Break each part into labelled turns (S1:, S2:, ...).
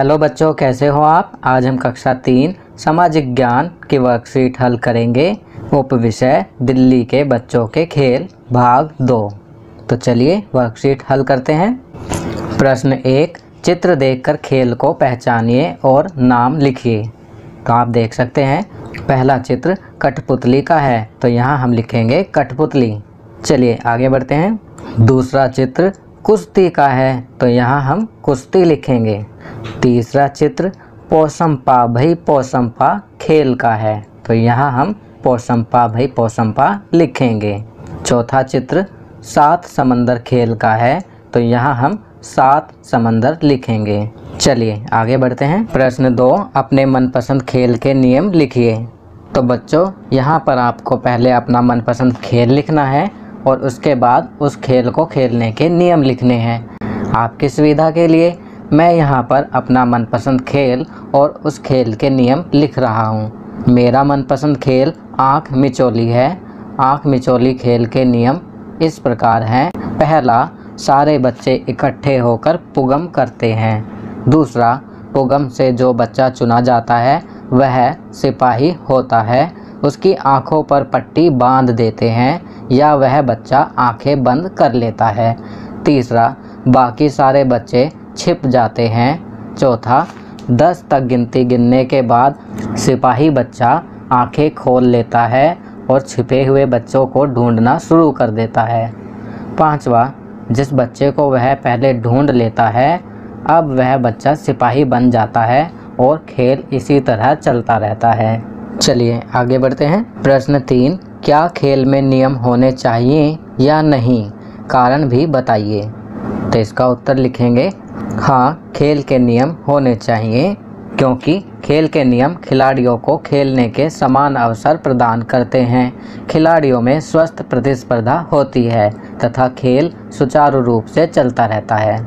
S1: Hello बच्चों, कैसे हो आप। आज हम कक्षा 3 सामाजिक ज्ञान की वर्कशीट हल करेंगे। उप विषय दिल्ली के बच्चों के खेल भाग 2। तो चलिए वर्कशीट हल करते हैं। प्रश्न 1, चित्र देखकर खेल को पहचानिए और नाम लिखिए। तो आप देख सकते हैं पहला चित्र कठपुतली का है, तो यहाँ हम लिखेंगे कठपुतली। चलिए आगे बढ़ते हैं। दूसरा चित्र कुश्ती का है, तो यहाँ हम कुश्ती लिखेंगे। तीसरा चित्र पोसंपा भई पोसंपा खेल का है, तो यहाँ हम पोसंपा भई पोसंपा लिखेंगे। चौथा चित्र 7 समंदर खेल का है, तो यहाँ हम 7 समंदर लिखेंगे। चलिए आगे बढ़ते हैं। प्रश्न 2, अपने मनपसंद खेल के नियम लिखिए। तो बच्चों यहाँ पर आपको पहले अपना मनपसंद खेल लिखना है और उसके बाद उस खेल को खेलने के नियम लिखने हैं। आपकी सुविधा के लिए मैं यहाँ पर अपना मनपसंद खेल और उस खेल के नियम लिख रहा हूँ। मेरा मनपसंद खेल आँख मिचौली है। आँख मिचौली खेल के नियम इस प्रकार हैं। पहला, सारे बच्चे इकट्ठे होकर पुगम करते हैं। दूसरा, पुगम से जो बच्चा चुना जाता है वह सिपाही होता है। उसकी आँखों पर पट्टी बांध देते हैं या वह बच्चा आँखें बंद कर लेता है। तीसरा, बाकी सारे बच्चे छिप जाते हैं। चौथा, 10 तक गिनती गिनने के बाद सिपाही बच्चा आँखें खोल लेता है और छिपे हुए बच्चों को ढूंढना शुरू कर देता है। पांचवा, जिस बच्चे को वह पहले ढूंढ लेता है अब वह बच्चा सिपाही बन जाता है और खेल इसी तरह चलता रहता है। चलिए आगे बढ़ते हैं। प्रश्न 3, क्या खेल में नियम होने चाहिए या नहीं, कारण भी बताइए। तो इसका उत्तर लिखेंगे हाँ, खेल के नियम होने चाहिए, क्योंकि खेल के नियम खिलाड़ियों को खेलने के समान अवसर प्रदान करते हैं। खिलाड़ियों में स्वस्थ प्रतिस्पर्धा होती है तथा खेल सुचारू रूप से चलता रहता है।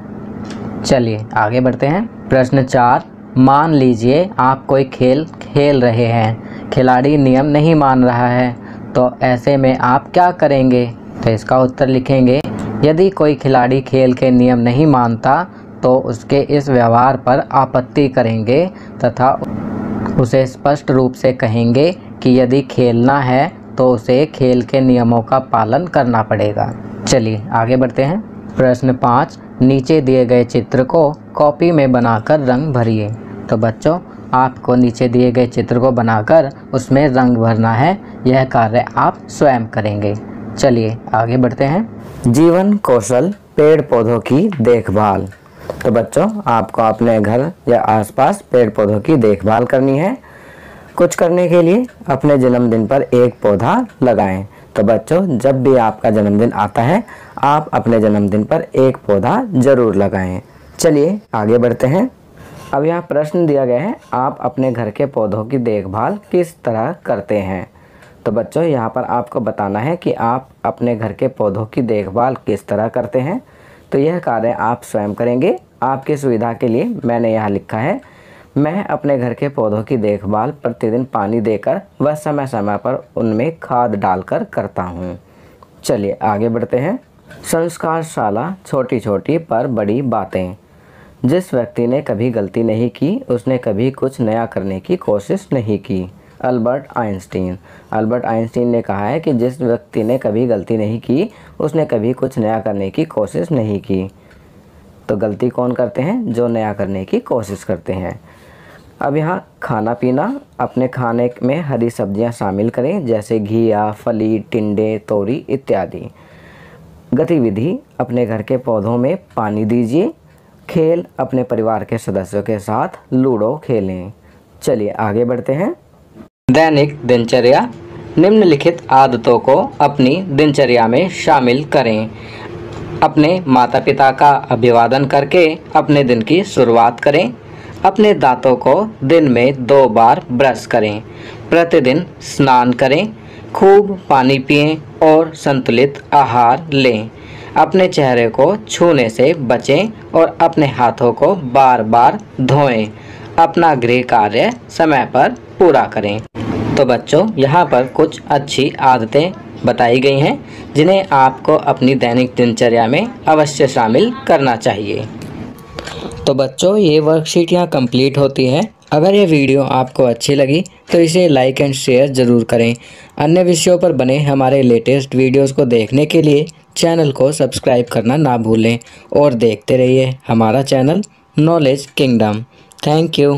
S1: चलिए आगे बढ़ते हैं। प्रश्न 4, मान लीजिए आप कोई खेल खेल रहे हैं, खिलाड़ी नियम नहीं मान रहा है, तो ऐसे में आप क्या करेंगे। तो इसका उत्तर लिखेंगे, यदि कोई खिलाड़ी खेल के नियम नहीं मानता तो उसके इस व्यवहार पर आपत्ति करेंगे तथा उसे स्पष्ट रूप से कहेंगे कि यदि खेलना है तो उसे खेल के नियमों का पालन करना पड़ेगा। चलिए आगे बढ़ते हैं। प्रश्न 5, नीचे दिए गए चित्र को कॉपी में बनाकर रंग भरिए। तो बच्चों आपको नीचे दिए गए चित्र को बनाकर उसमें रंग भरना है। यह कार्य आप स्वयं करेंगे। चलिए आगे बढ़ते हैं। जीवन कौशल पेड़ पौधों की देखभाल। तो बच्चों आपको अपने घर या आसपास पेड़ पौधों की देखभाल करनी है। कुछ करने के लिए अपने जन्मदिन पर एक पौधा लगाएं। तो बच्चों जब भी आपका जन्मदिन आता है आप अपने जन्मदिन पर एक पौधा जरूर लगाएं। चलिए आगे बढ़ते हैं। अब यहाँ प्रश्न दिया गया है, आप अपने घर के पौधों की देखभाल किस तरह करते हैं। तो बच्चों यहाँ पर आपको बताना है कि आप अपने घर के पौधों की देखभाल किस तरह करते हैं। तो यह कार्य आप स्वयं करेंगे। आपकी सुविधा के लिए मैंने यहाँ लिखा है, मैं अपने घर के पौधों की देखभाल प्रतिदिन पानी देकर व समय समय पर उनमें खाद डालकर करता हूँ। चलिए आगे बढ़ते हैं। संस्कारशाला छोटी छोटी पर बड़ी बातें। जिस व्यक्ति ने कभी गलती नहीं की उसने कभी कुछ नया करने की कोशिश नहीं की। Albert Einstein. अल्बर्ट आइंस्टीन ने कहा है कि जिस व्यक्ति ने कभी गलती नहीं की उसने कभी कुछ नया करने की कोशिश नहीं की। तो गलती कौन करते हैं, जो नया करने की कोशिश करते हैं। अब यहाँ खाना पीना, अपने खाने में हरी सब्जियाँ शामिल करें जैसे घिया, फली, टिंडे, तोरी इत्यादि। गतिविधि, अपने घर के पौधों में पानी दीजिए। खेल, अपने परिवार के सदस्यों के साथ लूडो खेलें। चलिए आगे बढ़ते हैं। दैनिक दिनचर्या, निम्नलिखित आदतों को अपनी दिनचर्या में शामिल करें। अपने माता पिता का अभिवादन करके अपने दिन की शुरुआत करें। अपने दांतों को दिन में 2 बार ब्रश करें। प्रतिदिन स्नान करें। खूब पानी पिएं और संतुलित आहार लें। अपने चेहरे को छूने से बचें और अपने हाथों को बार बार धोएं। अपना गृह कार्य समय पर पूरा करें। तो बच्चों यहाँ पर कुछ अच्छी आदतें बताई गई हैं जिन्हें आपको अपनी दैनिक दिनचर्या में अवश्य शामिल करना चाहिए। तो बच्चों ये वर्कशीट यहाँ कंप्लीट होती है। अगर ये वीडियो आपको अच्छी लगी तो इसे लाइक एंड शेयर ज़रूर करें। अन्य विषयों पर बने हमारे लेटेस्ट वीडियोस को देखने के लिए चैनल को सब्सक्राइब करना ना भूलें और देखते रहिए हमारा channel knowledge kingdom. Thank you.